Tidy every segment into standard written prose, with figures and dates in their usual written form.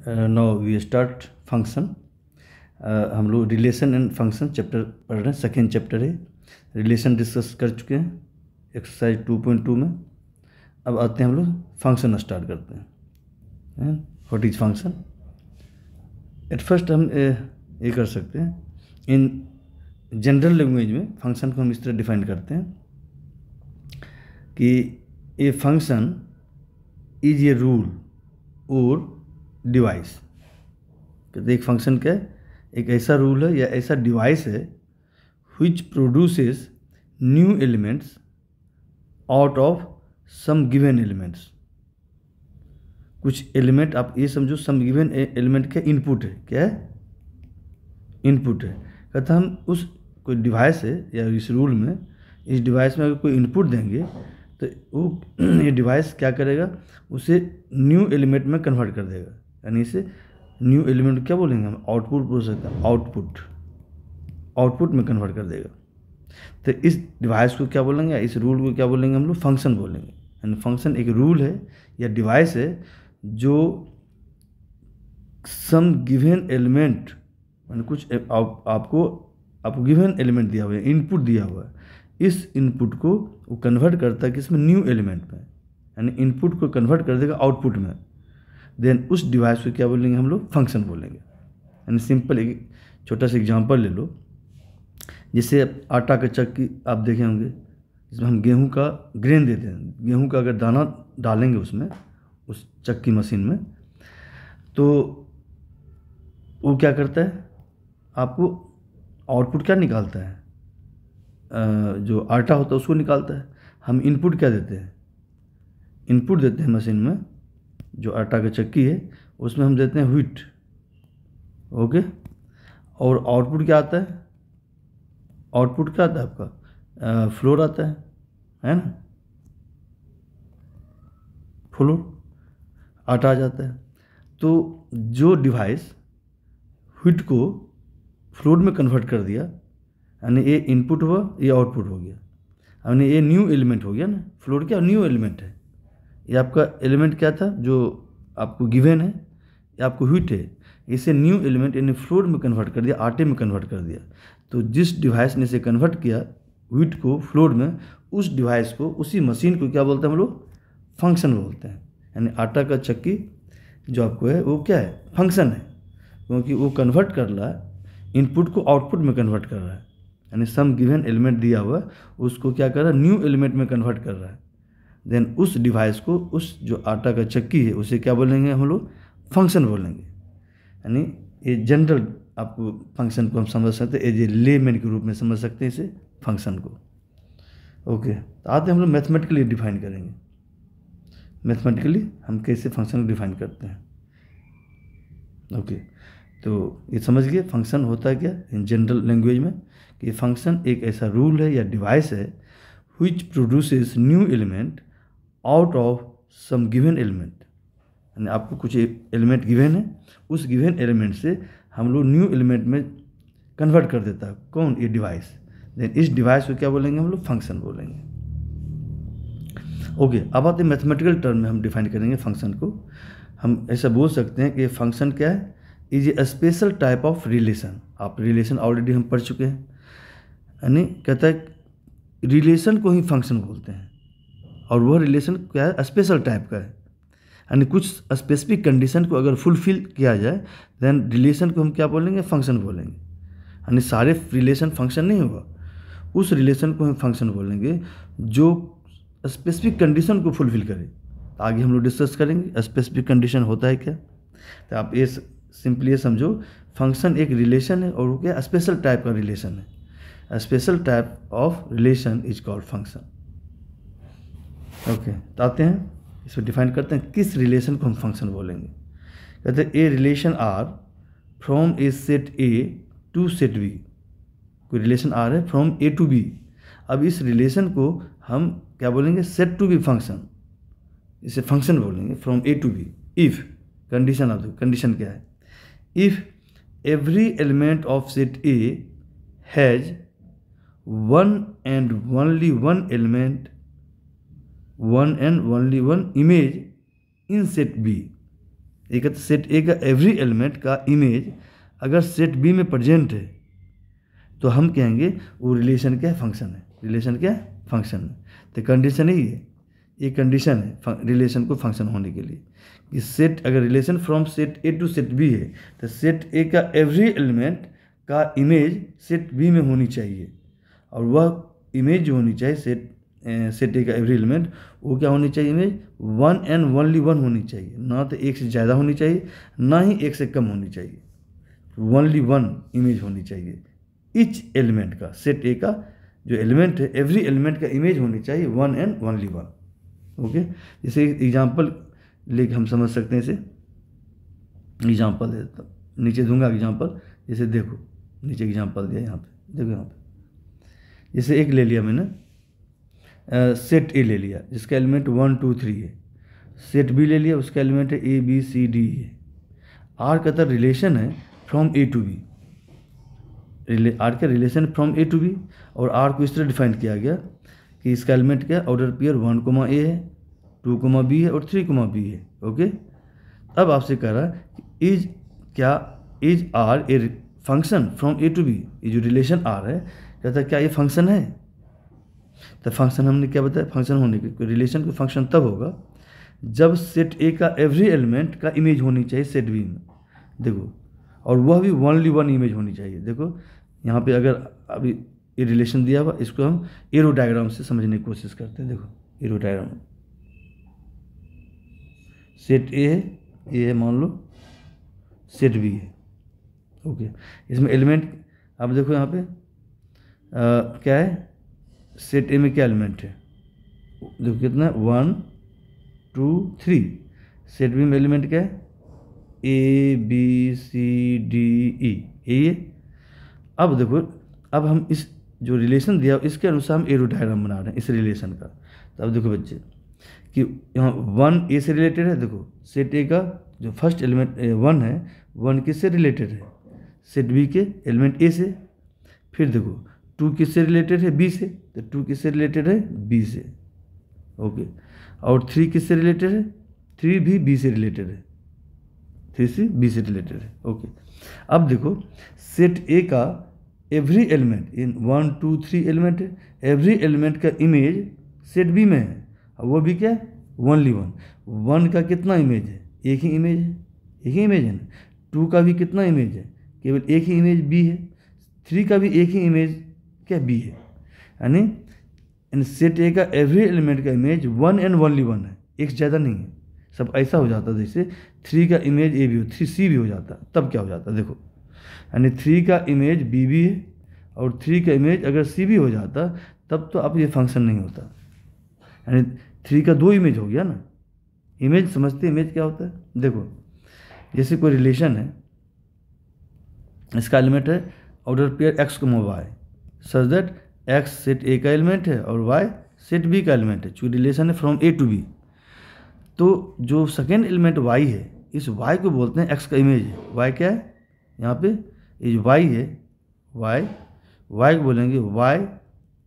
Now we start function. हम लोग relation and function chapter पढ़ रहे हैं, सेकेंड चैप्टर है। रिलेशन डिस्कस कर चुके हैं एक्सरसाइज 2.2 में। अब आते हैं हम लोग फंक्शन स्टार्ट करते हैं। What is function? At first हम ये कर सकते हैं, इन जनरल लैंग्वेज में फंक्शन को हम इस तरह डिफाइन करते हैं कि ए फंक्शन इज ए रूल और डिवाइस। कहते एक फंक्शन क्या है? एक ऐसा रूल है या ऐसा डिवाइस है which produces new elements out of some given elements. कुछ एलिमेंट आप ये समझो, सम गिवन एलिमेंट का इनपुट है। क्या है? इनपुट है। कहता हम उस कोई डिवाइस है या इस रूल में, इस डिवाइस में अगर कोई इनपुट देंगे तो वो ये डिवाइस क्या करेगा? उसे न्यू एलिमेंट में कन्वर्ट कर देगा। यानी इसे न्यू एलिमेंट क्या बोलेंगे हम? आउटपुट बोल सकते हैं। आउटपुट में कन्वर्ट कर देगा। तो इस डिवाइस को क्या बोलेंगे? इस रूल को क्या बोलेंगे हम लोग? फंक्शन बोलेंगे। यानी फंक्शन एक रूल है या डिवाइस है जो सम गिवन एलिमेंट, यानी कुछ आपको गिवन एलिमेंट दिया हुआ है, इनपुट दिया हुआ है। इस इनपुट को वो कन्वर्ट करता है किसमें? न्यू एलिमेंट में। यानी इनपुट को कन्वर्ट कर देगा आउटपुट में। देन उस डिवाइस को क्या बोलेंगे हम लोग? फंक्शन बोलेंगे। यानी सिंपल एक छोटा सा एग्जांपल ले लो। जैसे आटा का चक्की आप देखे होंगे, जिसमें हम गेहूं का ग्रेन देते हैं। गेहूं का अगर दाना डालेंगे उसमें, उस चक्की मशीन में, तो वो क्या करता है? आपको आउटपुट क्या निकालता है? जो आटा होता है उसको निकालता है। हम इनपुट क्या देते हैं? इनपुट देते हैं मशीन में, जो आटा का चक्की है उसमें हम देते हैं व्हीट। ओके। और आउटपुट क्या आता है? आउटपुट क्या आता है आपका? फ्लोर आता है ना? फ्लोर, आटा आ जाता है। तो जो डिवाइस व्हीट को फ्लोर में कन्वर्ट कर दिया, यानी ये इनपुट हुआ, ये आउटपुट हो गया। यानी ये न्यू एलिमेंट हो गया ना। फ्लोर क्या न्यू एलिमेंट है? ये आपका एलिमेंट क्या था जो आपको गिवन है? ये आपको व्हीट है। इसे न्यू एलिमेंट यानी फ्लोर में कन्वर्ट कर दिया, आटे में कन्वर्ट कर दिया। तो जिस डिवाइस ने इसे कन्वर्ट किया व्हीट को फ्लोर में, उस डिवाइस को, उसी मशीन को क्या बोलते हैं हम लोग? फंक्शन बोलते हैं। यानी आटा का चक्की जो आपको है वो क्या है? फंक्शन है, क्योंकि वो कन्वर्ट कर रहा है, इनपुट को आउटपुट में कन्वर्ट कर रहा है। यानी सम गिवन एलिमेंट दिया हुआ उसको क्या कर रहा है? न्यू एलिमेंट में कन्वर्ट कर रहा है। देन उस डिवाइस को, उस जो आटा का चक्की है, उसे क्या बोलेंगे हम लोग? फंक्शन बोलेंगे। यानी ये जनरल आपको फंक्शन को हम समझ सकते हैं, एज ए लेमैन के रूप में समझ सकते हैं इसे, फंक्शन को। ओके। तो आते हम लोग मैथमेटिकली डिफाइन करेंगे। मैथमेटिकली हम कैसे फंक्शन को डिफाइन करते हैं। ओके। तो ये समझ गए फंक्शन होता है क्या इन जनरल लैंग्वेज में, कि फंक्शन एक ऐसा रूल है या डिवाइस है which produces new element out of some given element. यानी आपको कुछ एलिमेंट गिवन है, उस गिवन एलिमेंट से हम लोग न्यू एलिमेंट में कन्वर्ट कर देता है। कौन? ये डिवाइस। देन इस डिवाइस को क्या बोलेंगे हम लोग? फंक्शन बोलेंगे। ओके। अब आते हैं मैथमेटिकल टर्म में हम डिफाइन करेंगे फंक्शन को। हम ऐसा बोल सकते हैं कि फंक्शन क्या है? Is a special type of relation. आप रिलेशन ऑलरेडी हम पढ़ चुके हैं। यानी कहता है रिलेशन को ही फंक्शन बोलते हैं, और वह रिलेशन क्या है? स्पेशल टाइप का है। यानी कुछ स्पेसिफिक कंडीशन को अगर फुलफिल किया जाए, देन रिलेशन को हम क्या बोलेंगे? फंक्शन बोलेंगे। यानी सारे रिलेशन फंक्शन नहीं होगा, उस रिलेशन को हम फंक्शन बोलेंगे जो स्पेसिफिक कंडीशन को फुलफिल करे। आगे हम लोग डिस्कस करेंगे स्पेसिफिक कंडीशन होता है क्या। तो आप ये सिंपली ये समझो, फंक्शन एक रिलेशन है, और वो क्या? स्पेशल टाइप का रिलेशन है। Special type of relation is called function. Okay. तो आते हैं इसको डिफाइन करते हैं किस रिलेशन को हम फंक्शन बोलेंगे। कहते हैं a relation R from a set A to set B. कोई रिलेशन आर है फ्रॉम ए टू बी। अब इस रिलेशन को हम क्या बोलेंगे? Said to B function. इसे फंक्शन बोलेंगे from A to B. If condition of the condition क्या है? If every element of set A has one and only one element, one and only one image in set B. ये कहते set A का every element का image अगर set B में present है तो हम कहेंगे वो रिलेशन क्या है, फंक्शन है। रिलेशन क्या है, फंक्शन है। तो कंडीशन ही है, ये कंडीशन है रिलेशन को फंक्शन होने के लिए कि सेट अगर relation from set A to set B है तो सेट ए का एवरी एलिमेंट का इमेज सेट बी में होनी चाहिए, और वह इमेज जो होनी चाहिए सेट ए का एवरी एलिमेंट वो क्या होनी चाहिए, image one and only one होनी चाहिए, ना तो एक से ज़्यादा होनी चाहिए ना ही एक से कम होनी चाहिए, ओनली वन इमेज होनी चाहिए ईच एलिमेंट का। सेट ए का जो एलिमेंट है एवरी एलिमेंट का इमेज होनी चाहिए one and only one. Okay, जैसे एग्जांपल लेके हम समझ सकते हैं, इसे एग्जांपल दे देता हूँ, नीचे दूंगा एग्जांपल। जैसे देखो नीचे एग्जांपल दिया, यहाँ पे देखो, यहाँ पे जैसे एक ले लिया मैंने सेट ए ले लिया जिसका एलिमेंट 1 2 3 है, सेट बी ले लिया उसका एलिमेंट है ए बी सी डी है। आर का तरह रिलेशन है from A to B, R का relation from A to B, और आर को इस तरह डिफाइन किया गया कि इसका एलिमेंट क्या ऑर्डर पेयर 1 ए है, 2 बी है और 3 बी है। ओके, अब आपसे कह रहा है is R a function from A to B, ये जो रिलेशन आर है कहता है क्या ये फंक्शन है। तो फंक्शन हमने क्या बताया, फंक्शन होने के रिलेशन को फंक्शन तब होगा जब सेट ए का एवरी एलिमेंट का इमेज होनी चाहिए सेट बी में, देखो, और वह भी ओनली वन इमेज होनी चाहिए। देखो यहाँ पे अगर अभी ये रिलेशन दिया हुआ, इसको हम एरो डायग्राम से समझने की कोशिश करते हैं। देखो एरो डायग्राम, सेट ए है, ये है मान लो, सेट बी है। ओके, इसमें एलिमेंट अब देखो यहाँ पे क्या है, सेट ए में क्या एलिमेंट है, देखो कितना 1 2 3, सेट बी में एलिमेंट क्या है ए बी सी डी ई, ये। अब देखो, अब हम इस जो रिलेशन दिया इसके अनुसार हम एरो डायग्राम बना रहे हैं इस रिलेशन का। तो अब देखो बच्चे कि यहाँ 1 ए से रिलेटेड है, देखो सेट ए का जो फर्स्ट एलिमेंट 1 है, 1 किससे रिलेटेड है, सेट बी के एलिमेंट ए से। फिर देखो 2 किससे रिलेटेड है, बी से, तो 2 किससे रिलेटेड है, बी से। ओके, और 3 किससे रिलेटेड है, 3 भी बी से रिलेटेड है, 3 से बी से रिलेटेड है। ओके, अब देखो सेट ए का एवरी एलिमेंट इन 1 2 3 एलिमेंट है, एवरी एलिमेंट का इमेज सेट बी में है, और वो भी क्या है ओनली वन। 1 का कितना इमेज है, एक ही इमेज है, एक ही इमेज है ना। 2 का भी कितना इमेज है, केवल एक ही इमेज बी है। 3 का भी एक ही इमेज क्या बी है, यानी सेट ए का एवरी एलिमेंट का image one and only one है, एक से ज़्यादा नहीं है। सब ऐसा हो जाता है जैसे 3 का इमेज ए भी हो, 3 सी भी हो जाता, तब क्या हो जाता देखो, यानी 3 का इमेज बी भी है और 3 का इमेज अगर सी भी हो जाता तब तो अब ये फंक्शन नहीं होता, यानी 3 का 2 इमेज हो गया ना। इमेज समझते, इमेज क्या होता है, देखो जैसे कोई रिलेशन है, इसका एलिमेंट है ऑर्डर पेयर एक्स को Y, such that X set A का एलिमेंट है और वाई सेट बी का एलिमेंट है, चूँकि रिलेशन है फ्रॉम ए टू बी। तो जो सेकेंड एलिमेंट y है, इस y को बोलते हैं x का इमेज है। y क्या है यहाँ पे, ये जो y है, y को बोलेंगे y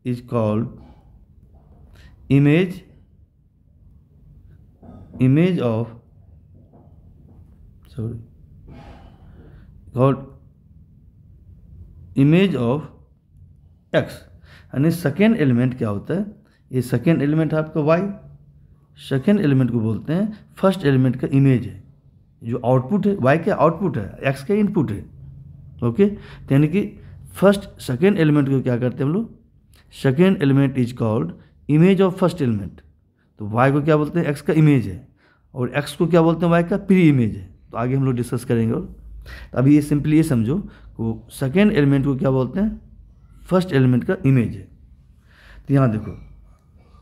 is called image of x, यानी सेकेंड एलिमेंट क्या होता है, ये सेकेंड एलिमेंट है आपका y, सेकेंड एलिमेंट को बोलते हैं फर्स्ट एलिमेंट का इमेज है। जो आउटपुट है y का आउटपुट है, x का इनपुट है। ओके, तो यानी कि फर्स्ट सेकेंड एलिमेंट को क्या करते हैं हम लोग, second element is called image of first element. तो y को क्या बोलते हैं, x का इमेज है, और x को क्या बोलते हैं, y का प्री इमेज है। तो आगे हम लोग डिस्कस करेंगे। और तो अभी ये सिंपली ये समझो वो सेकेंड एलिमेंट को क्या बोलते हैं, फर्स्ट एलिमेंट का इमेज है। तो यहाँ देखो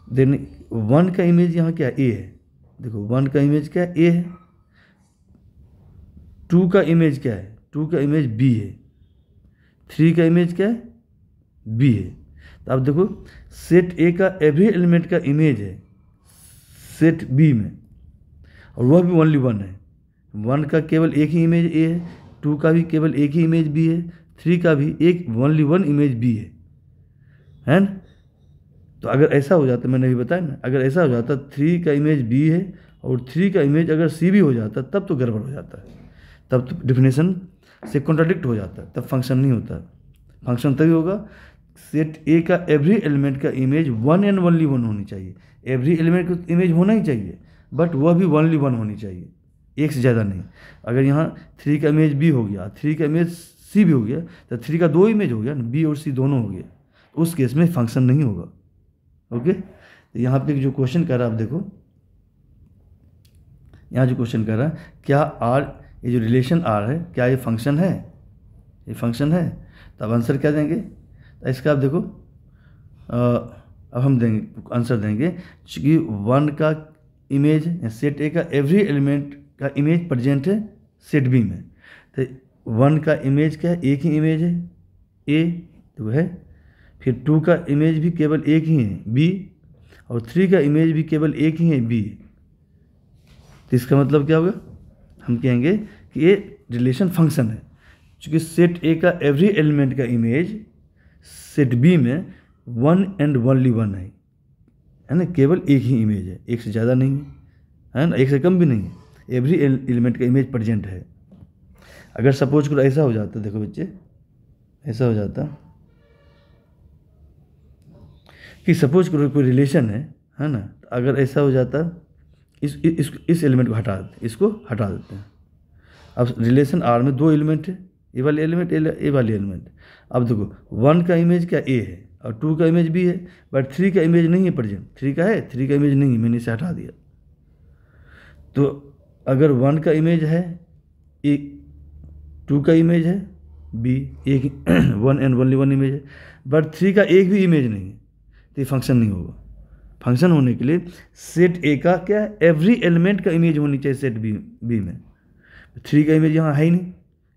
देन 1 का इमेज यहाँ क्या ए है, देखो 1 का इमेज क्या है, ए है। 2 का इमेज क्या है, 2 का इमेज बी है। 3 का इमेज क्या है, बी है। तो अब देखो सेट ए का एवरी एलिमेंट का इमेज है सेट बी में, और वह भी ओनली 1 है। 1 का केवल एक ही इमेज ए है, 2 का भी केवल एक ही इमेज बी है, 3 का भी एक ओनली 1 इमेज बी है ना। तो अगर ऐसा हो जाता, मैंने अभी बताया ना, अगर ऐसा हो जाता 3 का इमेज बी है और 3 का इमेज अगर सी भी हो जाता तब तो गड़बड़ हो जाता है, तब तो डिफिनेशन से कॉन्ट्राडिक्ट हो जाता है, तब फंक्शन नहीं होता। फंक्शन तभी होगा सेट ए का एवरी एलिमेंट का इमेज 1 एंड ओनली 1 होनी चाहिए। एवरी एलिमेंट का इमेज होना ही चाहिए, बट वह भी ओनली 1 होनी चाहिए, एक से ज़्यादा नहीं। अगर यहाँ 3 का इमेज बी हो गया, 3 का इमेज सी भी हो गया, तो 3 का 2 इमेज हो गया ना, बी और सी दोनों हो गए, उस केस में फंक्शन नहीं होगा। ओके, तो यहाँ पे जो क्वेश्चन कर रहा है आप देखो, यहाँ जो क्वेश्चन कर रहा है क्या आर, ये जो रिलेशन आर है क्या ये फंक्शन है, ये फंक्शन है, तो अब आंसर क्या देंगे, तो इसका आप देखो अब हम देंगे आंसर देंगे कि 1 का इमेज सेट ए का एवरी एलिमेंट का इमेज प्रेजेंट है सेट बी में, तो 1 का इमेज क्या है, एक ही इमेज है ए तो है, फिर 2 का इमेज भी केवल एक ही है बी, और 3 का इमेज भी केवल एक ही है बी। तो इसका मतलब क्या होगा, हम कहेंगे कि ये रिलेशन फंक्शन है, क्योंकि सेट ए का एवरी एलिमेंट का इमेज सेट बी में 1 एंड ओनली 1 है ना, केवल एक ही इमेज है, एक से ज़्यादा नहीं है ना, एक से कम भी नहीं है, एवरी एलिमेंट का इमेज प्रेजेंट है। अगर सपोज करो ऐसा हो जाता, देखो बच्चे ऐसा हो जाता कि सपोज करो कोई रिलेशन है ना, तो अगर ऐसा हो जाता इस एलिमेंट को हटा देते, इसको हटा देते हैं। अब रिलेशन आर में 2 एलिमेंट है, ए वाले एलिमेंट ए वाले एलिमेंट। अब देखो 1 का इमेज क्या ए है और 2 का इमेज बी है, बट 3 का इमेज नहीं है प्रेजेंट, 3 का है, 3 का इमेज नहीं है, मैंने इसे हटा दिया। तो अगर 1 का इमेज है ए, 2 का इमेज है बी, एक 1 एंड ओनली 1 इमेज है, बट 3 का एक भी इमेज नहीं है, तो ये फंक्शन नहीं होगा। फंक्शन होने के लिए सेट ए का क्या है, एवरी एलिमेंट का इमेज होनी चाहिए सेट बी में, 3 का इमेज यहाँ है ही नहीं,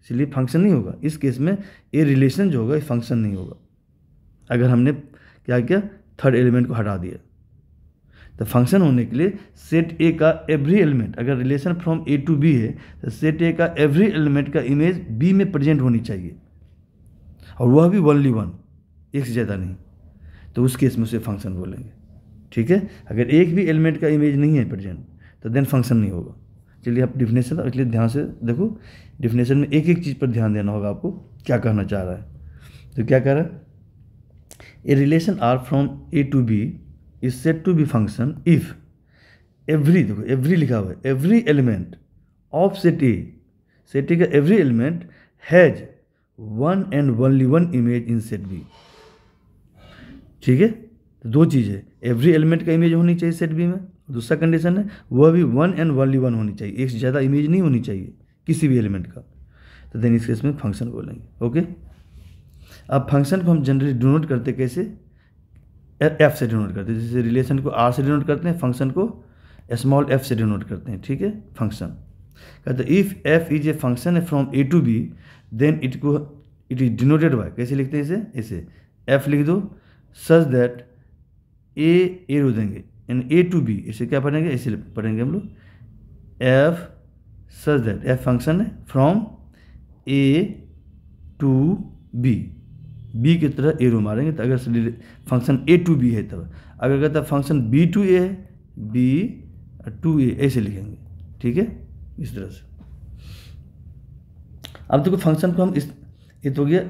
इसलिए फंक्शन नहीं होगा। इस केस में ये रिलेशन जो होगा ये फंक्शन नहीं होगा। अगर हमने क्या किया, थर्ड एलिमेंट को हटा दिया, तो फंक्शन होने के लिए सेट ए का एवरी एलिमेंट, अगर relation from A to B है तो सेट ए का एवरी एलिमेंट का इमेज बी में प्रेजेंट होनी चाहिए, और वह भी ओनली 1, एक से ज़्यादा नहीं, तो उस केस में उसे फंक्शन बोलेंगे। ठीक है, अगर एक भी एलिमेंट का इमेज नहीं है प्रेजेंट तो देन फंक्शन नहीं होगा। चलिए आप डिफिनेशन, इसलिए ध्यान से देखो, डिफिनेशन में एक एक चीज़ पर ध्यान देना होगा आपको, क्या कहना चाह रहा है। तो क्या कह रहा है, a relation R from A to B is said to B function if every, देखो एवरी लिखा हुआ है, every element of set A का every element has 1 and only 1 image in set B. ठीक है, तो 2 चीज़ है, एवरी एलिमेंट का इमेज होनी चाहिए सेट बी में, दूसरा कंडीशन है वह भी 1 एंड ओनली 1 होनी चाहिए, एक से ज़्यादा इमेज नहीं होनी चाहिए किसी भी एलिमेंट का, तो देन इस केस में फंक्शन बोलेंगे। ओके, अब फंक्शन को हम जनरली डिनोट करते कैसे, एफ से डिनोट करते हैं, जैसे रिलेशन को आर से डिनोट करते हैं, फंक्शन को स्मॉल एफ से डिनोट करते हैं। ठीक है, फंक्शन कहते हैं if F is a function है from A to B then it is denoted by, कैसे लिखते हैं इसे, ऐसे एफ लिख दो सच दैट ए रो देंगे एंड ए टू बी, इसे क्या पढ़ेंगे, ऐसे पढ़ेंगे हम लोग F such that, F function है from A to B, B की तरह एरो मारेंगे, तो अगर फंक्शन ए टू बी है तब, अगर कहता है फंक्शन बी टू ए है, बी टू ए, ऐसे लिखेंगे। ठीक है, इस तरह से। अब देखो फंक्शन को हम इस, ये तो गया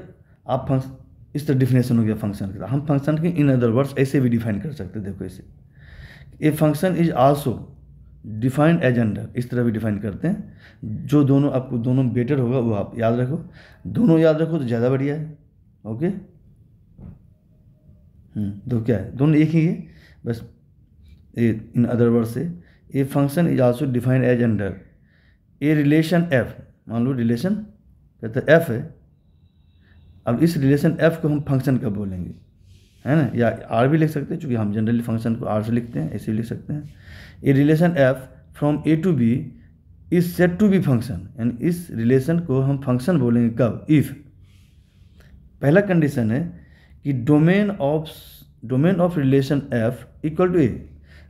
आप फंक्शन, इस तरह डिफिनेशन हो गया फंक्शन का। हम फंक्शन के इन अदर वर्ड्स ऐसे भी डिफाइन कर सकते हैं, देखो ऐसे, a function is also defined as under, इस तरह भी डिफाइन करते हैं। जो दोनों आपको दोनों बेटर होगा वो आप याद रखो, दोनों याद रखो तो ज़्यादा बढ़िया है। ओके, तो क्या है, दोनों एक ही है, बस इन अदर वर्ड से a function is also defined as under a relation F, मान लो रिलेशन कहते हैं एफ है, अब इस रिलेशन एफ को हम फंक्शन कब बोलेंगे, है ना, या आर भी लिख सकते हैं, चूँकि हम जनरली फंक्शन को आर से लिखते हैं, ऐसे भी लिख सकते हैं। A relation F from A to B is said to B function, and इस रिलेशन को हम फंक्शन बोलेंगे कब, इफ पहला कंडीशन है कि domain of relation F equal to A,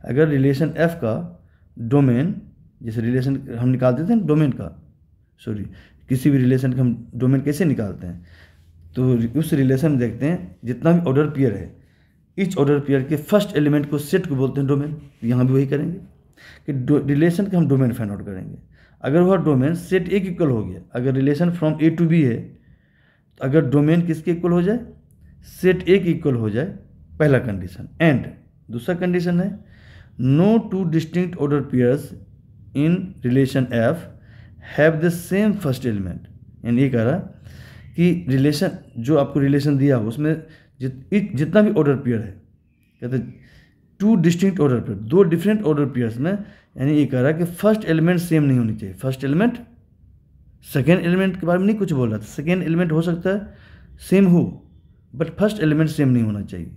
अगर रिलेशन एफ का डोमेन, जैसे रिलेशन हम निकाल देते हैं डोमेन का, सॉरी किसी भी रिलेशन का हम डोमेन कैसे निकालते हैं, तो उस रिलेशन में देखते हैं जितना भी ऑर्डर पेयर है, इच ऑर्डर पेयर के फर्स्ट एलिमेंट को सेट को बोलते हैं डोमेन, यहाँ भी वही करेंगे। कि रिलेशन का हम डोमेन फाइंड आउट करेंगे। अगर वह डोमेन सेट ए इक्वल हो गया, अगर relation from A to B है, तो अगर डोमेन किसके इक्वल हो जाए, सेट ए इक्वल हो जाए, पहला कंडीशन। एंड दूसरा कंडीशन है no two distinct order pairs in relation F have the same first element. यानी ये कह रहा कि रिलेशन जो आपको रिलेशन दिया हो उसमें जितना भी ऑर्डर पेयर है, कहते टू डिस्टिंक्ट ऑर्डर पेयर, दो डिफरेंट ऑर्डर पेयर्स में, यानी ये कह रहा है कि फर्स्ट एलिमेंट सेम नहीं होनी चाहिए। फर्स्ट एलिमेंट सेकेंड एलिमेंट के बारे में नहीं कुछ बोल रहा था, सेकेंड एलिमेंट हो सकता है सेम हो, बट फर्स्ट एलिमेंट सेम नहीं होना चाहिए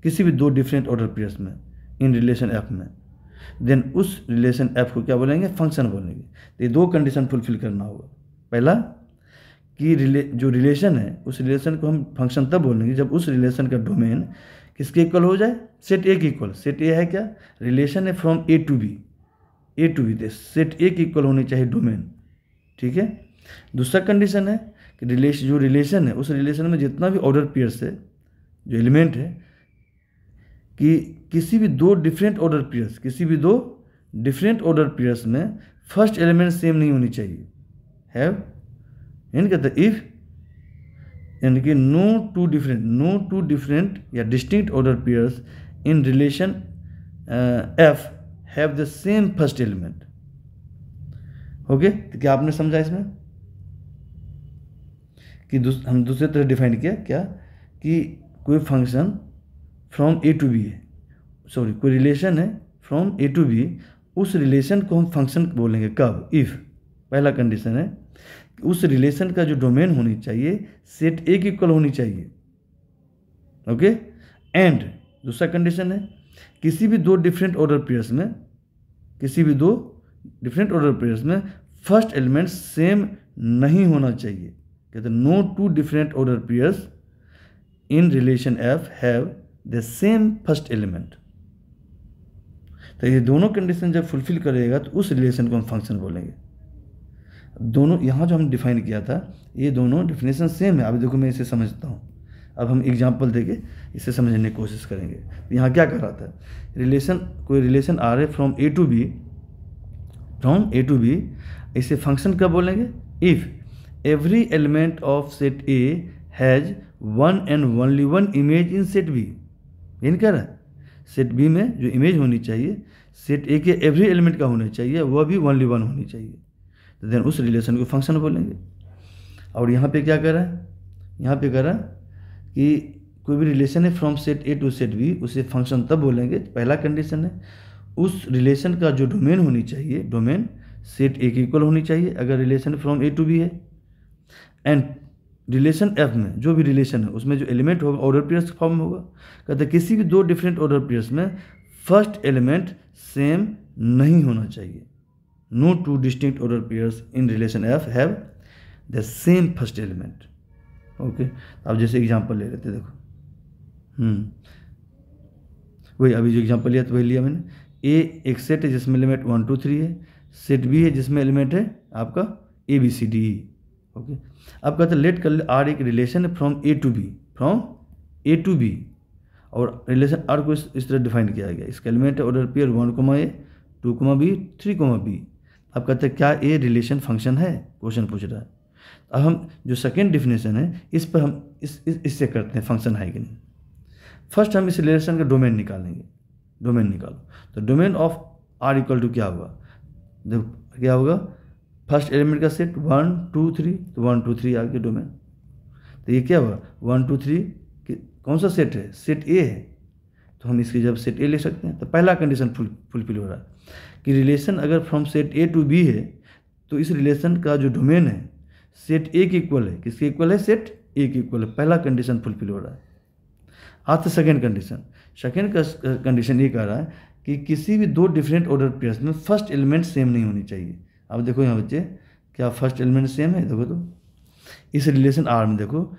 किसी भी दो डिफरेंट ऑर्डर पेयर्स में इन रिलेशन एफ में। देन उस रिलेशन एफ को क्या बोलेंगे, फंक्शन बोलेंगे। तो ये दो कंडीशन फुलफिल करना होगा। पहला कि जो रिलेशन है उस रिलेशन को हम फंक्शन तब बोलेंगे जब उस रिलेशन का डोमेन किसके इक्वल हो जाए, सेट ए के इक्वल। सेट ए है क्या, रिलेशन है from A to B, A to B, set A के इक्वल होनी चाहिए डोमेन। ठीक है। दूसरा कंडीशन है कि जो रिलेशन है उस रिलेशन में जितना भी ऑर्डर पेयर्स है, जो एलिमेंट है, कि किसी भी दो डिफरेंट ऑर्डर पेयर्स, किसी भी दो डिफरेंट ऑर्डर पेयर्स में फर्स्ट एलिमेंट सेम नहीं होनी चाहिए। हैव यानी कहते हैं इफ, यानी कि नो टू डिफरेंट या distinct order pairs in relation F have the same first element. Okay, तो क्या आपने समझा इसमें कि हम दूसरे तरह डिफाइन किया क्या, कि कोई function from A to B है, सॉरी कोई रिलेशन है फ्रॉम ए टू बी, उस रिलेशन को हम फंक्शन बोलेंगे कब, इफ। पहला कंडीशन है उस रिलेशन का जो डोमेन होनी चाहिए सेट ए की इक्वल होनी चाहिए। ओके। एंड दूसरा कंडीशन है किसी भी दो डिफरेंट ऑर्डर पेयर्स में, किसी भी दो डिफरेंट ऑर्डर पेयर्स में फर्स्ट एलिमेंट सेम नहीं होना चाहिए। कहते no two different order pairs in relation F have the same first element. तो ये दोनों कंडीशन जब फुलफिल करेगा तो उस रिलेशन को हम फंक्शन बोलेंगे। दोनों यहाँ जो हम डिफाइन किया था ये दोनों डिफिनेशन सेम है। अभी देखो मैं इसे समझता हूँ, अब हम एग्जांपल देके इसे समझने की कोशिश करेंगे। यहाँ क्या कर रहा था, रिलेशन, कोई रिलेशन आ रहे from A to B, from A to B, इसे फंक्शन कब बोलेंगे, if every element of set A has one and only one image in set B. यानी कह रहा है सेट बी में जो इमेज होनी चाहिए सेट ए के एवरी एलिमेंट का होना चाहिए, वह भी ओनली वन होनी चाहिए। तो देन उस रिलेशन को फंक्शन बोलेंगे। और यहाँ पे क्या कर रहा है, यहाँ पे कह रहा है कि कोई भी रिलेशन है from set A to set B, उसे फंक्शन तब बोलेंगे, पहला कंडीशन है उस रिलेशन का जो डोमेन होनी चाहिए, डोमेन सेट ए की इक्वल होनी चाहिए अगर relation from A to B है। एंड रिलेशन एफ में जो भी रिलेशन है उसमें जो एलिमेंट होगा ऑर्डर पेयर्स फॉर्म में होगा। कहते हैं किसी भी दो डिफरेंट ऑर्डर पेयर्स में फर्स्ट एलिमेंट सेम नहीं होना चाहिए। No two distinct order pairs in relation F have the same first element. Okay, अब जैसे एग्जांपल ले लेते, देखो वही अभी जो एग्जांपल लिया तो वही लिया मैंने। ए एक सेट है जिसमें एलिमेंट 1 2 3 है, सेट बी है जिसमें एलिमेंट है आपका A B C D E. Okay, अब कहते हैं लेट कर आर एक रिलेशन है from A to B, from A to B, और रिलेशन आर को इस तरह डिफाइन किया गया, इसका एलिमेंट है order pair 1 A 2 B 3 B. अब कहते हैं क्या ए रिलेशन फंक्शन है, क्वेश्चन पूछ रहा है। अब हम जो सेकेंड डिफिनेशन है इस पर हम इससे करते हैं फंक्शन है कि नहीं। फर्स्ट हम इस रिलेशन का डोमेन निकालेंगे। डोमेन निकालो तो domain of R equal to क्या होगा, देखो क्या होगा, फर्स्ट एलिमेंट का सेट 1 2 3, तो 1 2 3 आ गया डोमेन। तो ये क्या हुआ 1 2 3 कौन सा सेट है, सेट ए है, तो हम इसकी जब सेट ए ले सकते हैं। तो पहला कंडीशन फुलफिल हो रहा है कि रिलेशन अगर from set A to B है तो इस रिलेशन का जो डोमेन है सेट ए के इक्वल है, किसके इक्वल है, सेट ए के इक्वल है। पहला कंडीशन फुलफिल हो रहा है। आज तो सेकेंड कंडीशन, सेकेंड कंडीशन ये कह रहा है कि किसी भी दो डिफरेंट ऑर्डर पेयर्स में फर्स्ट एलिमेंट सेम नहीं होनी चाहिए। अब देखो यहाँ बच्चे क्या फर्स्ट एलिमेंट सेम है, देखो तो इस रिलेशन आर में देखो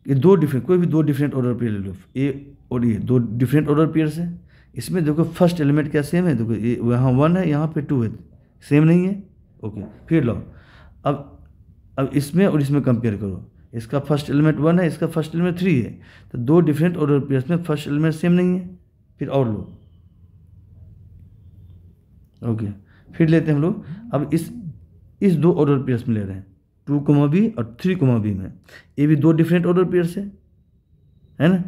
ये दो डिफरेंट, कोई भी दो डिफरेंट ऑर्डर पेयर ले लो, ए और ये दो डिफरेंट ऑर्डर पेयर्स है, इसमें देखो फर्स्ट एलिमेंट क्या सेम है, देखो ये यहाँ 1 है यहाँ पे 2 है, सेम नहीं है। ओके, फिर लो अब इसमें और इसमें कंपेयर करो, इसका फर्स्ट एलिमेंट 1 है, इसका फर्स्ट एलिमेंट 3 है, तो दो डिफरेंट ऑर्डर पेयर्स में फर्स्ट एलिमेंट सेम नहीं है। फिर और लो, ओके, फिर लेते हैं हम लोग, अब इस दो ऑर्डर पेयर्स में ले रहे हैं 2, B और 3, B में, ये भी दो डिफरेंट ऑर्डर पेयर्स है ना।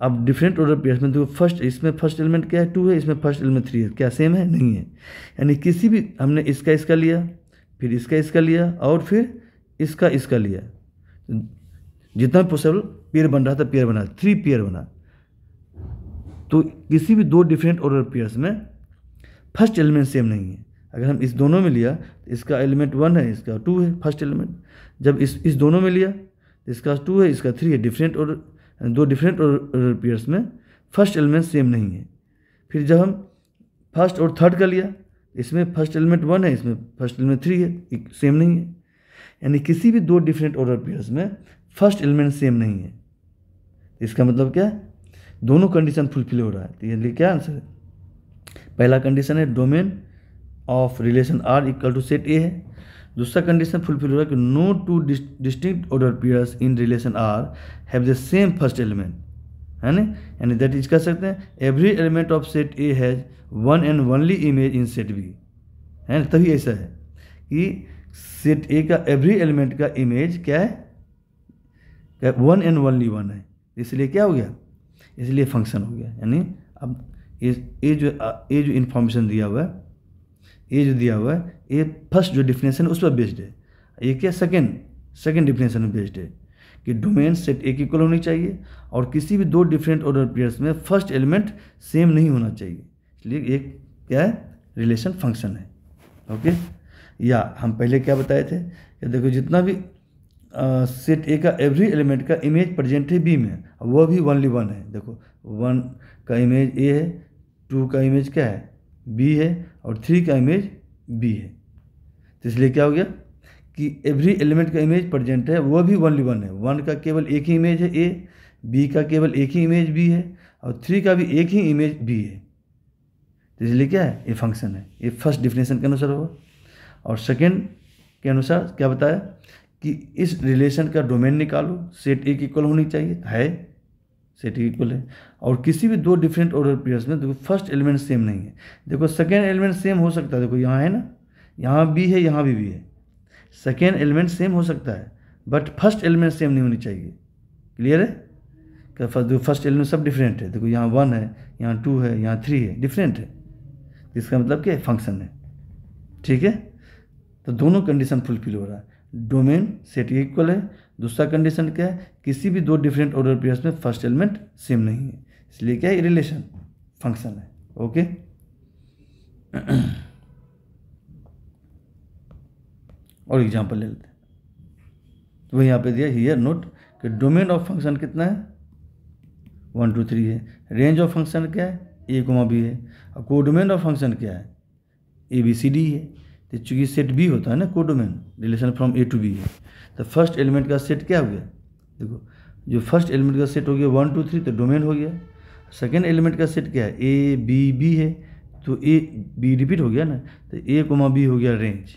अब डिफरेंट ऑर्डर पेयर्स में तो इसमें फर्स्ट एलिमेंट क्या है 2 है, इसमें फर्स्ट एलिमेंट 3 है, क्या सेम है? नहीं है। यानी किसी भी हमने इसका लिया, फिर इसका लिया और फिर इसका लिया, जितना पॉसिबल पेयर बन रहा था पेयर बना, 3 पेयर बना। तो किसी भी दो डिफरेंट ऑर्डर पेयर्स में फर्स्ट एलिमेंट सेम नहीं है। अगर हम इस दोनों में लिया तो इसका एलिमेंट 1 है, इसका 2 है फर्स्ट एलिमेंट। जब इस दोनों में लिया तो इसका 2 है, इसका 3 है। दो डिफरेंट ऑर्डर पेयर्स में फर्स्ट एलिमेंट सेम नहीं है। फिर जब हम फर्स्ट और थर्ड का लिया, इसमें फर्स्ट एलिमेंट 1 है, इसमें फर्स्ट एलिमेंट 3 है, सेम नहीं है। यानी किसी भी दो डिफरेंट ऑर्डर पेयर्स में फर्स्ट एलिमेंट सेम नहीं है। इसका मतलब क्या है? दोनों कंडीशन फुलफिल हो रहा है। तो ये क्या आंसर है? पहला कंडीशन है domain of relation R equal to set A है। दूसरा कंडीशन फुलफिल हो रहा है कि no two distinct order pairs in relation R have the same first element, है ना। यानी दैट इज कह सकते हैं every element of set A has one and only image in set B, है ना। तभी ऐसा है कि सेट ए का एवरी एलिमेंट का इमेज क्या है? वन एंड ओनली वन है। इसलिए क्या हो गया? इसलिए फंक्शन हो गया। यानी अब ये जो इन्फॉर्मेशन दिया हुआ है, ये जो दिया हुआ है, ये फर्स्ट जो डिफिनेशन है उस पर बेस्ड है। ये क्या सेकंड डिफिनेशन में बेस्ड है कि डोमेन सेट ए की इक्वल होनी चाहिए और किसी भी दो डिफरेंट ऑर्डर पेयर्स में फर्स्ट एलिमेंट सेम नहीं होना चाहिए। इसलिए एक क्या है? रिलेशन फंक्शन है। ओके, या हम पहले क्या बताए थे कि देखो जितना भी सेट ए का एवरी एलिमेंट का इमेज प्रेजेंट है बी में, वह भी ओनली वन है। देखो 1 का इमेज ए है, 2 का इमेज क्या है? बी है, और 3 का इमेज बी है। तो इसलिए क्या हो गया कि एवरी एलिमेंट का इमेज प्रेजेंट है, वह भी ओनली वन है। 1 का केवल एक ही इमेज है ए, बी का केवल एक ही इमेज बी है, और 3 का भी एक ही इमेज बी है। तो इसलिए क्या है? ये फंक्शन है। ये फर्स्ट डिफिनेशन के अनुसार होगा। और सेकेंड के अनुसार क्या बताया कि इस रिलेशन का डोमेन निकालो, सेट ए की इक्वल होनी चाहिए, है सेट ए इक्वल है। और किसी भी दो डिफरेंट ऑर्डर पेयर्स में देखो फर्स्ट एलिमेंट सेम नहीं है। देखो सेकेंड एलिमेंट सेम हो सकता है, देखो यहाँ है ना, यहाँ बी है, यहाँ भी है। सेकेंड एलिमेंट सेम हो सकता है बट फर्स्ट एलिमेंट सेम नहीं होनी चाहिए। क्लियर है? क्या फर्स्ट एलिमेंट सब डिफरेंट है। देखो यहाँ 1 है, यहाँ 2 है, यहाँ 3 है, डिफरेंट है। इसका मतलब क्या है? फंक्शन है। ठीक है, तो दोनों कंडीशन फुलफिल हो रहा है। डोमेन सेट ए इक्वल है। दूसरा कंडीशन क्या है? किसी भी दो डिफरेंट ऑर्डर पेयर्स में फर्स्ट एलिमेंट सेम नहीं है। इसलिए क्या है? रिलेशन फंक्शन है। ओके, और एग्जांपल ले लेते हैं। तो यहाँ पे दिया हियर नोट कि डोमेन ऑफ फंक्शन कितना है? 1 2 3 है। रेंज ऑफ फंक्शन क्या है? ए कोमा बी है। और कोडोमेन ऑफ फंक्शन क्या है? ए बी सी डी है। तो चूँकि सेट बी होता है ना, codomain relation from A to B है। तो फर्स्ट एलिमेंट का सेट क्या हो गया? देखो जो फर्स्ट एलिमेंट का सेट हो गया 1 2 3, तो डोमेन हो गया। सेकेंड एलिमेंट का सेट क्या है? ए बी बी है, तो ए बी रिपीट हो गया ना, तो ए कोमा बी हो गया रेंज।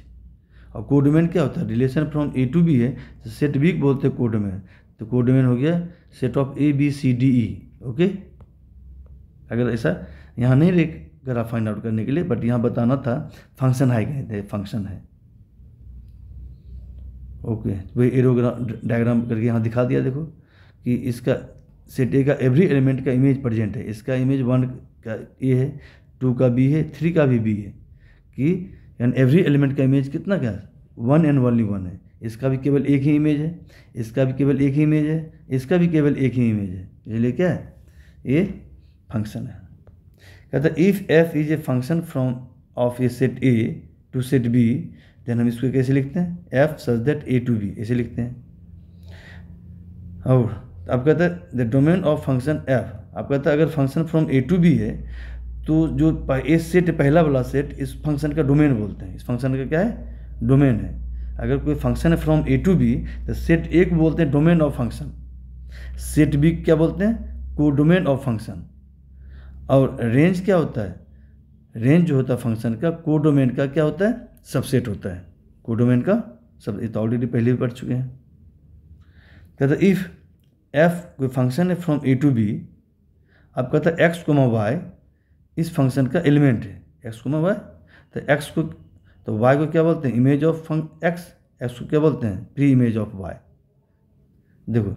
और कोडोमेन क्या होता है? Relation from A to B है, तो सेट बी बोलते हैं कोडोमेन। तो कोडोमेन हो गया set of A B C D E. Okay, अगर ऐसा यहाँ नहीं लिख करा फाइंड आउट करने के लिए, बट यहाँ बताना था फंक्शन है, कहते हैं फंक्शन है। ओके, वही एरो डायग्राम करके यहाँ दिखा दिया। देखो कि इसका सेट ए का एवरी एलिमेंट का इमेज प्रेजेंट है। इसका इमेज 1 का ए है, 2 का बी है, 3 का भी बी है। कि यानी एवरी एलिमेंट का इमेज कितना क्या है? 1 एंड ओनली 1 है। इसका भी केवल एक ही इमेज है, इसका भी केवल एक ही इमेज है, इसका भी केवल एक ही इमेज है। इसलिए क्या है? ये फंक्शन है। कहता है if F is a function from of a set A to set B, then हम इसको कैसे लिखते हैं? F such that A to B, ऐसे लिखते हैं। और अब कहता है the domain of function F. अब कहता है अगर function from A to B है तो जो ए सेट पहला वाला सेट, इस फंक्शन का डोमेन बोलते हैं। इस फंक्शन का क्या है? डोमेन है। अगर कोई फंक्शन है फ्रॉम ए टू बी, तो सेट ए को बोलते हैं domain of function, set B क्या बोलते हैं? Codomain of function. और रेंज क्या होता है? रेंज जो होता है फंक्शन का, कोडोमेन का क्या होता है? सबसेट होता है। कोडोमेन का सब, ये तो ऑलरेडी पहले भी पढ़ चुके हैं। कहता है इफ एफ कोई फंक्शन है फ्रॉम ए टू बी, अब कहता है एक्स कोमा वाई इस फंक्शन का एलिमेंट है। एक्स कोमा वाई तो एक्स को, तो वाई को क्या बोलते हैं, इमेज ऑफ एक्स, एक्स को क्या बोलते हैं, प्री इमेज ऑफ वाई। देखो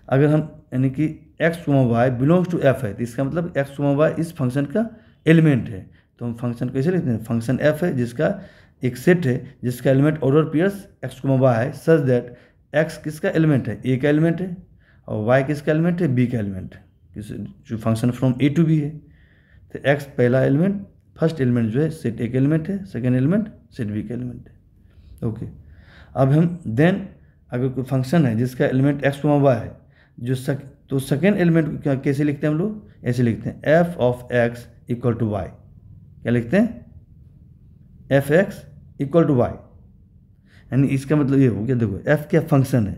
अगर हम यानी कि X Y belongs to F है, तो इसका मतलब एक्स वाई इस फंक्शन का एलिमेंट है। तो हम फंक्शन कैसे लिखते हैं, फंक्शन एफ है जिसका एक सेट है जिसका element order pairs X Y है सच दैट एक्स किसका एलिमेंट है, ए का एलिमेंट है, और वाई किसका एलिमेंट है, बी का एलिमेंट है, जो function from A to B है। तो एक्स पहला एलिमेंट, फर्स्ट एलिमेंट जो है सेट ए का एलिमेंट है, सेकेंड एलिमेंट सेट बी का एलिमेंट है। ओके, अब हम देन अगर कोई फंक्शन है जिसका एलिमेंट एक्स वाई है जो तो सेकेंड एलिमेंट को कैसे लिखते हैं हम लोग, ऐसे लिखते हैं F of X equal to Y. क्या लिखते हैं, F X equal to Y, यानी इसका मतलब ये हो गया, देखो एफ क्या फंक्शन है,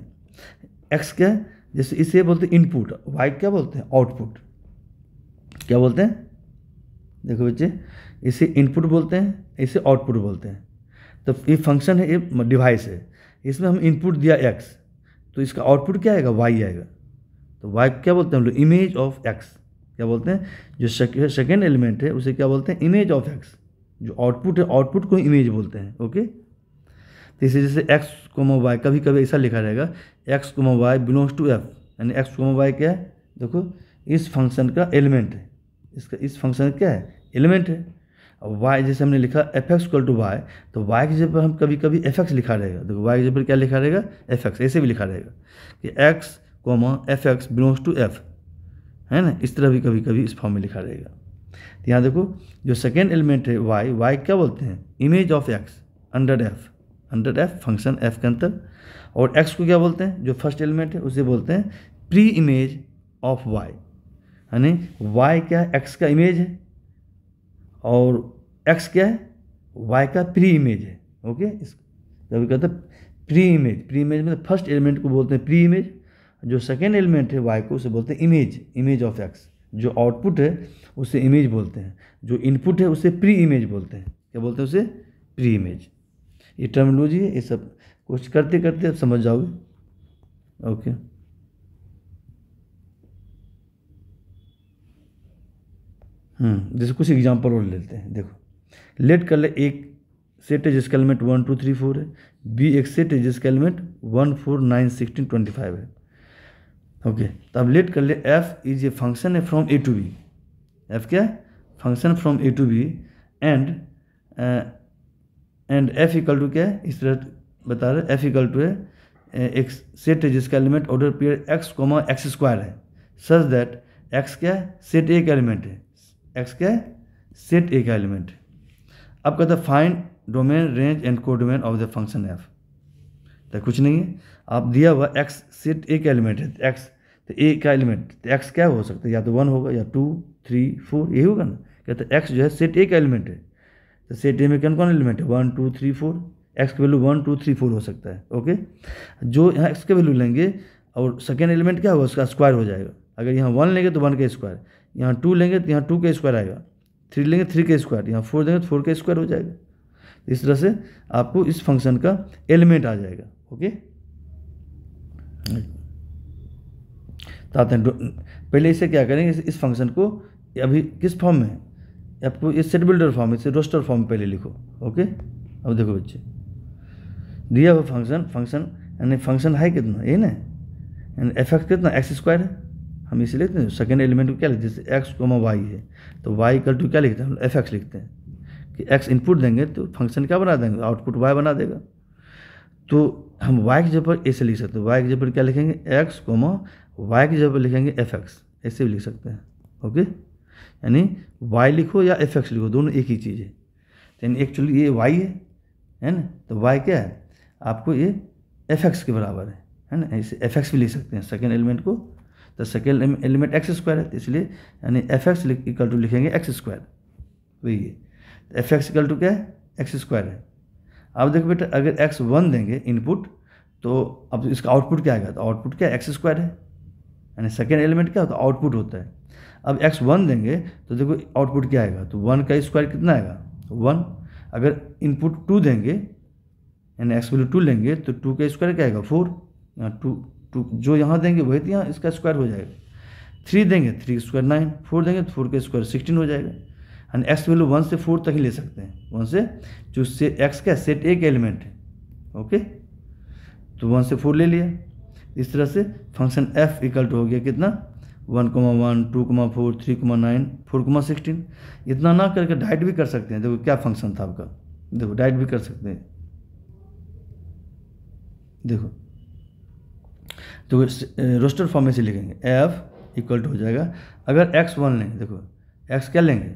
एक्स क्या है, जैसे इसे बोलते हैं इनपुट, वाई क्या बोलते हैं, आउटपुट। क्या बोलते हैं, देखो बच्चे, इसे इनपुट बोलते हैं, इसे आउटपुट बोलते हैं। तो ये फंक्शन है, ये डिवाइस है, इसमें हम इनपुट दिया एक्स, तो इसका आउटपुट क्या आएगा, वाई आएगा। तो वाई क्या बोलते हैं हम लोग, इमेज ऑफ एक्स। क्या बोलते हैं, जो सेकेंड एलिमेंट है उसे क्या बोलते हैं, इमेज ऑफ एक्स। जो आउटपुट है, आउटपुट को इमेज बोलते हैं। ओके, तो इसे जैसे एक्स कोमा वाई, कभी कभी ऐसा लिखा रहेगा X comma Y belongs to F, यानी एक्स कोमा वाई क्या है, देखो इस फंक्शन का एलिमेंट है, इसका इस फंक्शन क्या है, एलिमेंट है। और वाई जैसे हमने लिखा F X equal to Y, तो वाई की जगह पर हम कभी कभी एफ एक्स लिखा रहेगा, देखो वाई की जगह पर क्या लिखा रहेगा, एफ एक्स, ऐसे भी लिखा रहेगा कि X comma F X belongs to F, है ना, इस तरह भी कभी कभी इस फॉर्म में लिखा रहेगा। तो यहाँ देखो जो सेकेंड एलिमेंट है वाई, वाई क्या बोलते हैं, image of x under F function F के अंदर। और एक्स को क्या बोलते हैं, जो फर्स्ट एलिमेंट है उसे बोलते हैं प्री इमेज ऑफ वाई, यानी वाई क्या है, एक्स का इमेज है, और एक्स क्या है, वाई का प्री इमेज है। ओके, कभी कहते हैं प्री इमेज मतलब फर्स्ट एलिमेंट को बोलते हैं प्री इमेज, जो सेकेंड एलिमेंट है वाई को उसे बोलते हैं इमेज ऑफ एक्स। जो आउटपुट है उसे इमेज बोलते हैं, जो इनपुट है उसे प्री इमेज बोलते हैं। क्या बोलते हैं उसे, प्री इमेज। ये टर्मिनोलॉजी है, ये सब कुछ करते करते आप समझ जाओगे। ओके, जैसे कुछ एग्जांपल और लेते हैं। देखो लेट कर ले एक सेट है जिसका एलिमेंट 1 2 3 4 है, बी एक सेट है जिसका एलिमेंट 1 4 9 16 25 है। ओके, तो अब लेट कर ले एफ इज ए फंक्शन है from A to B, F क्या है, function from A to B, and F equal to क्या है, इस तरह बता रहे, एफ इक्वल टू है एक सेट है जिसका element order pair X comma X square है सच दैट एक्स क्या है, सेट ए का एलिमेंट है, एक्स क्या है, सेट ए का एलिमेंट है। अब कहता है find domain range and codomain of the function F. तो कुछ नहीं है, आप दिया हुआ एक्स सेट ए का एलिमेंट है, एक्स तो ए का एलिमेंट, तो एक्स क्या हो सकता है, या तो 1 होगा या 2 3 4, यही होगा ना। कहते हैं एक्स जो है सेट ए का एलिमेंट है, तो सेट ए में कौन कौन एलिमेंट है, 1 2 3 4, एक्स की वैल्यू 1 2 3 4 हो सकता है। ओके, जो यहाँ एक्स का वैल्यू लेंगे और सेकेंड एलिमेंट क्या होगा, उसका स्क्वायर हो जाएगा। अगर यहाँ 1 लेंगे तो 1 का स्क्वायर, यहाँ 2 लेंगे तो यहाँ 2 का स्क्वायर आएगा, 3 लेंगे 3 का स्क्वायर, यहाँ 4 देंगे तो 4 का स्क्वायर हो जाएगा। इस तरह से आपको इस फंक्शन का एलिमेंट आ जाएगा। ओके, तो आते हैं पहले इसे क्या करेंगे, इस फंक्शन को अभी किस फॉर्म में है, आपको ये सेट बिल्डर फॉर्म, इसे रोस्टर फॉर्म में पहले लिखो। ओके, अब देखो बच्चे, दिया हुआ फंक्शन यानी फंक्शन है कितना, ये ना, यानी एफ एक्स कितना, एक्स स्क्वायर है, हम इसे लिखते हैं। सेकेंड एलिमेंट को क्या लिखते हैं, जैसे एक्स कोमा वाई है तो वाई इक्वल टू क्या लिखते हैं, हम एफ एक्स लिखते हैं कि एक्स इनपुट देंगे तो फंक्शन क्या बना देंगे, आउटपुट वाई बना देगा। तो हम वाई की जगह पर ऐसे लिख सकते हैं, वाई की जगह पर क्या लिखेंगे, एक्स कोमा वाई की जगह पर लिखेंगे एफ एक्स, ऐसे भी लिख सकते हैं। ओके, यानी वाई लिखो या एफ एक्स लिखो, दोनों एक ही चीज़ है। यानी एक्चुअली ये वाई है ना, तो वाई क्या है आपको, ये एफ एक्स के बराबर है ना, ऐसे एफ एक्स भी लिख सकते हैं सेकेंड एलिमेंट को। तो सेकेंड एलिमेंट एक्स स्क्वायर है, तो इसलिए यानी एफ एक्स इक्वल टू लिखेंगे एक्स स्क्वायर, वही है। तो एफ एक्स इक्वल टू क्या है, एक्स स्क्वायर है। अब देखो बेटा, अगर एक्स 1 देंगे इनपुट तो अब इसका आउटपुट क्या आएगा, तो आउटपुट क्या एक्स स्क्वायर है, यानी सेकेंड एलिमेंट क्या होता है, आउटपुट होता है। अब एक्स 1 देंगे तो देखो आउटपुट क्या आएगा, तो 1 का स्क्वायर कितना आएगा, 1। अगर इनपुट 2 देंगे यानी एक्स वैल्यू 2 लेंगे तो 2 का स्क्वायर क्या आएगा, 4। यहाँ 2 जो यहाँ देंगे वही तो यहाँ इसका स्क्वायर हो जाएगा। 3 देंगे 3 स्क्वायर 9, 4 देंगे तो 4 का स्क्वायर 16 हो जाएगा। एंड एक्स वैल्यू 1 से 4 तक ही ले सकते हैं, 1 से जो से एक्स का सेट ए का एलिमेंट है, ओके। तो 1 से 4 ले लिया। इस तरह से फंक्शन एफ इक्वल टू हो गया कितना 1, 1, 2, 4, 3, 9, 4, 16। इतना ना करके डाइट भी कर सकते हैं। देखो क्या फंक्शन था आपका, देखो डाइट भी कर सकते हैं। देखो तो रोस्टर फॉर्म में से लिखेंगे एफ इक्वल टू हो जाएगा, अगर x1 लेंगे, देखो x क्या लेंगे,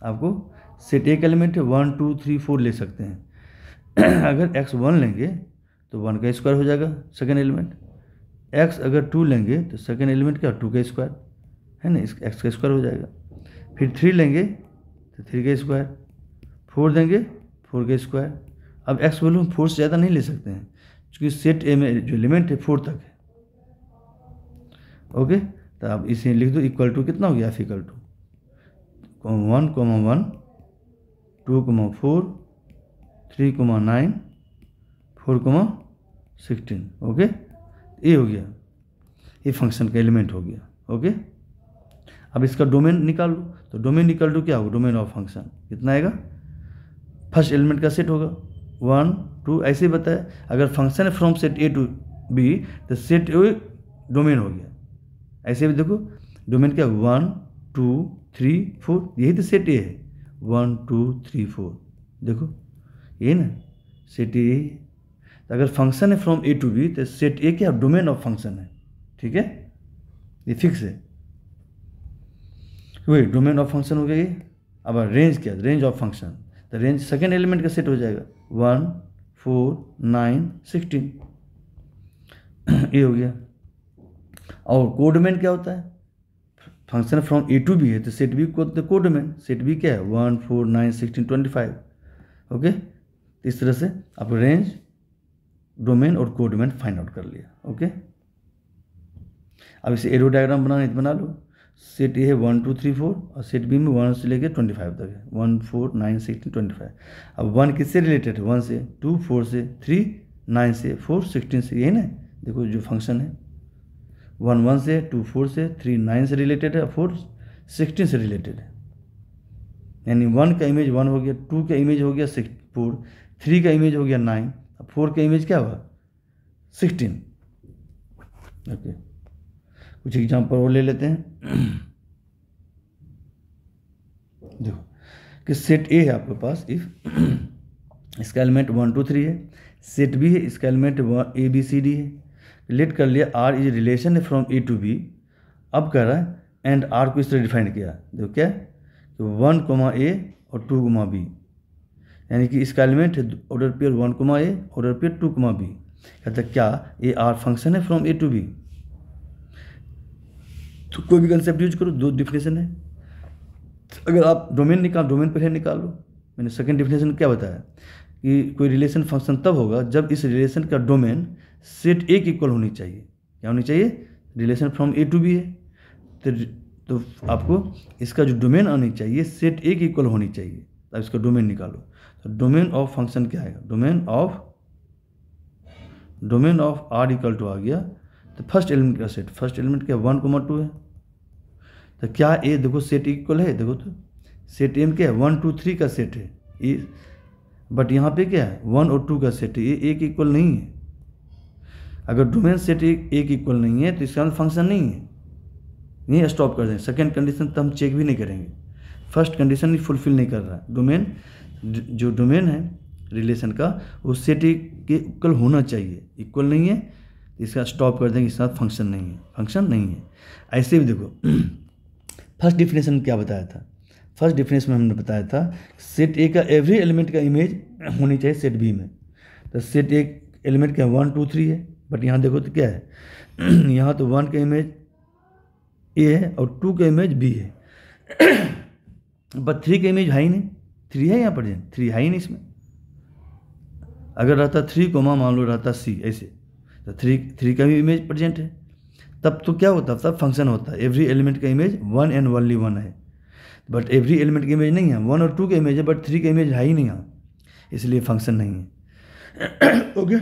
आपको सेट ए का एलिमेंट है 1, 2, 3, 4 ले सकते हैं। अगर x1 लेंगे तो 1 का स्क्वायर हो जाएगा सेकेंड एलिमेंट, x अगर 2 लेंगे तो सेकेंड एलिमेंट क्या 2 का स्क्वायर है ना, x का स्क्वायर हो जाएगा। फिर 3 लेंगे तो 3 का स्क्वायर, 4 देंगे 4 का स्क्वायर। अब x वैल्यू 4 से ज़्यादा नहीं ले सकते हैं क्योंकि सेट ए में जो एलिमेंट है 4 तक है, ओके। तो आप इसे लिख दो इक्वल टू कितना हो गया एफ इक्वल टू 1, 1, 2, 4, 3, 9, 4, 16, ओके। ये हो गया, ये फंक्शन का एलिमेंट हो गया, ओके। अब इसका डोमेन निकाल लो, तो डोमेन इक्वल टू क्या होगा, डोमेन ऑफ फंक्शन कितना आएगा, फर्स्ट एलिमेंट का सेट होगा 1, 2 ऐसे ही बताया। अगर फंक्शन है from set A to B तो सेट ए डोमेन हो गया। ऐसे भी देखो डोमेन क्या 1, 2, 3, 4, यही तो सेट ए है 1, 2, 3, 4, देखो ये ना सेट ए। तो अगर फंक्शन है फ्रॉम ए टू बी तो सेट ए क्या डोमेन ऑफ फंक्शन है, ठीक है, ये फिक्स है, वही डोमेन ऑफ फंक्शन हो गया ये। अब रेंज क्या, रेंज ऑफ फंक्शन, तो रेंज सेकेंड एलिमेंट का सेट हो जाएगा 1, 4, 9, 16, ये हो गया। और कोडोमेन क्या होता है, function from A to B है तो सेट बी को कोडोमेन, सेट बी क्या है 1, 4, 9, 16, 25, ओके। इस तरह से आप रेंज, डोमेन और कोडोमेन फाइंड आउट कर लिया, ओके। अब इसे एरो डायग्राम बना लो। सेट ए है 1, 2, 3, 4 और सेट बी में 1 से लेकर 25 तक है 1, 4, 9, 16, 25। अब 1 किससे रिलेटेड है, 1 से, 2, 4 से, 3, 9 से, 4, 16 से, यही ना, देखो जो फंक्शन है 1, 1 से, 2, 4 से, 3, 9 से रिलेटेड है, 4, 16 से रिलेटेड है। यानी 1 का इमेज 1 हो गया, 2 का इमेज हो गया 4, 3 का इमेज हो गया 9, 4 का इमेज क्या हुआ 16, ओके। कुछ एग्जाम्पल और ले लेते हैं। देखो कि सेट ए है आपके पास, इफ इसका एलिमेंट 1, 2, 3 है, सेट बी है, इसका element A B C D है। लेट कर लिया आर इज रिलेशन है फ्रॉम ए टू बी। अब कह रहा है एंड आर को इस तरह डिफाइन किया, देखो क्या 1, ए और 2, बी, यानी कि इसका एलिमेंट है ऑर्डर पेयर 1, ए, ऑर्डर पेयर 2, बी। कहता है क्या ए आर फंक्शन है फ्रॉम ए टू बी। तो कोई भी कंसेप्ट यूज करो, दो डिफिनेशन है। अगर आप डोमेन पहले निकाल लो। मैंने सेकंड डिफिनेशन क्या बताया कि कोई रिलेशन फंक्शन तब होगा जब इस रिलेशन का डोमेन सेट ए की इक्वल होनी चाहिए। क्या होनी चाहिए, relation from A to B है तो आपको इसका जो डोमेन आनी चाहिए सेट ए की इक्वल होनी चाहिए, तब इसका डोमेन निकालो। तो डोमेन ऑफ फंक्शन क्या आएगा, domain of R equal to आ गया तो फर्स्ट एलिमेंट का सेट, फर्स्ट एलिमेंट क्या 1, 2 है। तो क्या ए देखो सेट इक्वल है, देखो तो सेट एम क्या है 1, 2, 3 का सेट है ए, बट यहाँ पे क्या है 1 और 2 का सेट है, ये एक इक्वल नहीं है। अगर डोमेन सेट एक इक्वल नहीं है तो इसका फंक्शन नहीं है, नहीं स्टॉप कर दें। सेकेंड कंडीशन तो हम चेक भी नहीं करेंगे, फर्स्ट कंडीशन ही फुलफिल नहीं कर रहा है। डोमेन जो डोमेन है रिलेशन का वो सेट के इक्वल होना चाहिए, इक्वल नहीं है इसका स्टॉप कर देंगे, इसका फंक्शन नहीं है। ऐसे भी देखो फर्स्ट डिफिनेशन क्या बताया था, फर्स्ट डिफिनेशन में हमने बताया था सेट ए का एवरी एलिमेंट का इमेज होनी चाहिए सेट बी में। तो सेट ए एलिमेंट क्या 1, 2, 3 है, बट यहाँ देखो तो क्या है यहाँ तो 1 का इमेज ए है और 2 का इमेज बी है, बट 3 का इमेज है ही नहीं, 3 है यहाँ पर, 3 है ही नहीं इसमें। अगर रहता 3, मान लो रहता सी ऐसे, तो 3 का भी इमेज प्रेजेंट है, तब तो क्या होता, तब फंक्शन होता है एवरी एलिमेंट का इमेज 1 एंड ओनली 1 है। बट एवरी एलिमेंट का इमेज नहीं है, 1 और 2 का इमेज है बट 3 का इमेज है ही नहीं यहाँ, इसलिए फंक्शन नहीं है। ओके,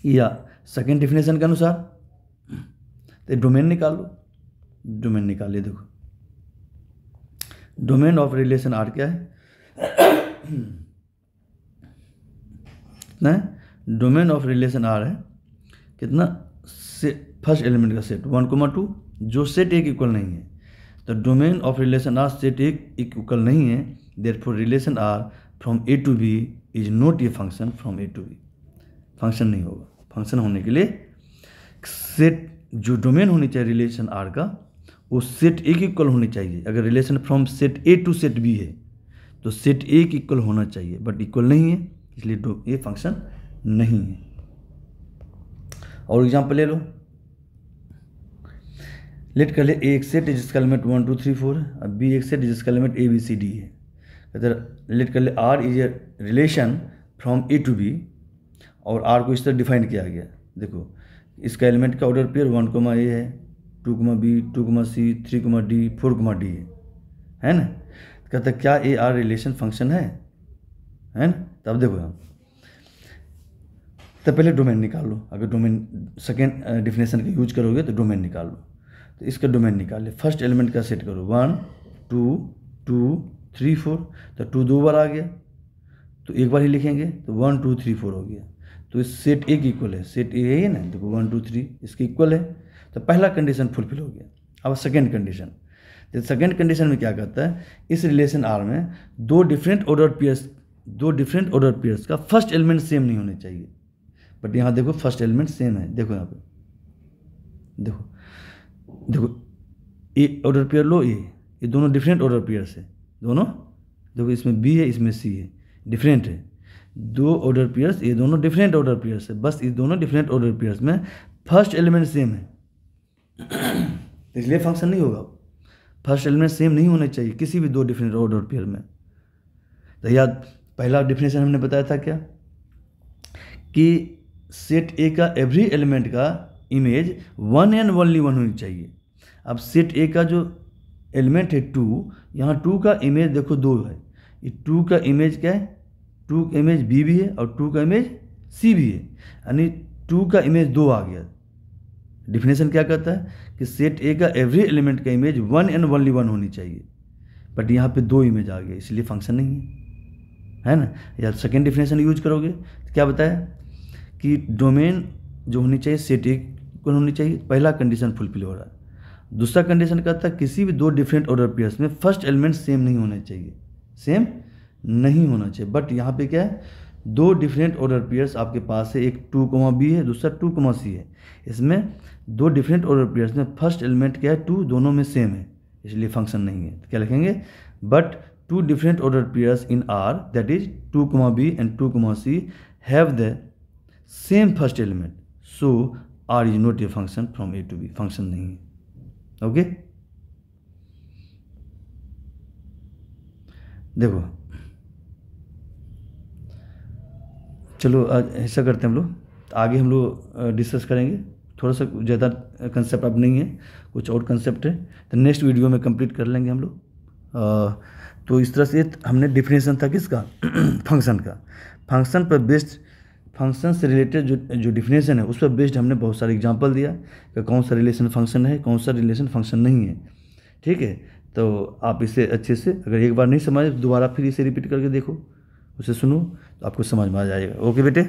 या सेकेंड डिफिनेशन के अनुसार तो डोमेन निकाल लो, डोमेन निकालिए। देखो डोमेन ऑफ रिलेशन आर क्या है, कितना है, डोमेन ऑफ रिलेशन आर है कितना, फर्स्ट एलिमेंट का सेट 1,2 जो सेट एक इक्वल नहीं है, तो domain of relation R set एक इक्वल नहीं है, therefore relation R from A to B is not a function from A to B, function नहीं होगा। फंक्शन होने के लिए सेट जो डोमेन होनी चाहिए रिलेशन आर का वो सेट एक इक्वल होनी चाहिए। अगर relation from set A to set B है तो सेट एक इक्वल होना चाहिए, बट इक्वल नहीं है, इसलिए ये फंक्शन नहीं है। और एग्जाम्पल ले लो, लेट कर ले ए एक सेट जिसका एलिमेंट 1 2 3 4 है, अब बी एक सेट जिसका element A B C D है। कहते लेट कर ले R is a relation from A to B, और आर को इस तरह डिफाइन किया गया। देखो इसका एलिमेंट का ऑर्डर पेयर 1, ए है, 2, बी, 2, सी, 3, डी, 4, डी है ना। कहता क्या ए आर रिलेशन फंक्शन है ना। तब देखो हम तो पहले डोमेन निकाल लो, अगर डोमेन सेकेंड डिफिनेशन का यूज करोगे तो डोमेन निकाल लो। तो इसका डोमेन निकाल ले, फर्स्ट एलिमेंट का सेट करो 1 2 2 3 4, तो 2 2 बार आ गया तो एक बार ही लिखेंगे तो 1 2 3 4 हो गया। तो इस सेट एक इक्वल है, सेट ए है ना, देखो 1 2 3 इसके इक्वल है, तो पहला कंडीशन फुलफिल हो गया। अब सेकेंड कंडीशन, तो सेकेंड कंडीशन में क्या कहता है, इस रिलेशन आर में दो डिफरेंट ऑर्डर पेयर्स का फर्स्ट एलिमेंट सेम नहीं होने चाहिए। बट यहाँ देखो फर्स्ट एलिमेंट सेम है, देखो यहाँ पे देखो ए ऑर्डर पेयर लो, ये दोनों डिफरेंट ऑर्डर पेयर्स है दोनों। देखो इसमें बी है इसमें सी है, डिफरेंट है, दो ऑर्डर पेयर्स, ये दोनों डिफरेंट ऑर्डर पेयर्स है। बस इस दोनों डिफरेंट ऑर्डर पेयर्स में फर्स्ट एलिमेंट सेम है, इसलिए फंक्शन नहीं होगा। फर्स्ट एलिमेंट सेम नहीं होने चाहिए किसी भी दो डिफरेंट ऑर्डर पेयर में। तो याद पहला डिफिनेशन हमने बताया था क्या, कि सेट ए का एवरी एलिमेंट का इमेज 1 एंड ओनली 1 होनी चाहिए। अब सेट ए का जो एलिमेंट है 2, यहाँ 2 का इमेज देखो 2 है, ये 2 का इमेज क्या है, 2 का इमेज बी भी है और 2 का इमेज सी भी है, यानी 2 का इमेज 2 आ गया। डिफिनेशन क्या कहता है कि सेट ए का एवरी एलिमेंट का इमेज 1 एंड ओनली 1 होनी चाहिए, बट यहाँ पे 2 इमेज आ गया, इसलिए फंक्शन नहीं है ना। या सेकेंड डिफिनेशन यूज करोगे तो क्या बताया कि डोमेन जो होनी चाहिए सेट ए इक्वल होनी चाहिए, पहला कंडीशन फुलफिल हो रहा है। दूसरा कंडीशन कहता है किसी भी दो डिफरेंट ऑर्डर पेयर्स में फर्स्ट एलिमेंट सेम नहीं होने चाहिए, सेम नहीं होना चाहिए। बट यहाँ पे क्या है, दो डिफरेंट ऑर्डर पेयर्स आपके पास है, एक 2, बी है, दूसरा 2, सी है। इसमें दो डिफरेंट ऑर्डर पेयर्स में फर्स्ट एलिमेंट क्या है 2, दोनों में सेम है, इसलिए फंक्शन नहीं है। तो क्या लिखेंगे, but 2 different order pairs in R that is 2, B and 2, C have the same first element, so R is not a function from A to B, function नहीं है। ओके देखो चलो आज ऐसा करते हैं हम लोग, आगे हम लोग डिस्कस करेंगे, थोड़ा सा ज़्यादा कंसेप्ट अब नहीं है, कुछ और कंसेप्ट है, तो नेक्स्ट वीडियो में कंप्लीट कर लेंगे हम लोग। तो इस तरह से हमने डिफिनेशन था किसका फंक्शन का, फंक्शन पर बेस्ड, फंक्शन से रिलेटेड जो डिफिनेशन है उस पर बेस्ड हमने बहुत सारे एग्जांपल दिया कि कौन सा रिलेशन फंक्शन है, कौन सा रिलेशन फंक्शन नहीं है। ठीक है, तो आप इसे अच्छे से, अगर एक बार नहीं समझे तो दोबारा फिर इसे रिपीट करके देखो, उसे सुनो तो आपको समझ में आ जाएगा। ओके बेटे।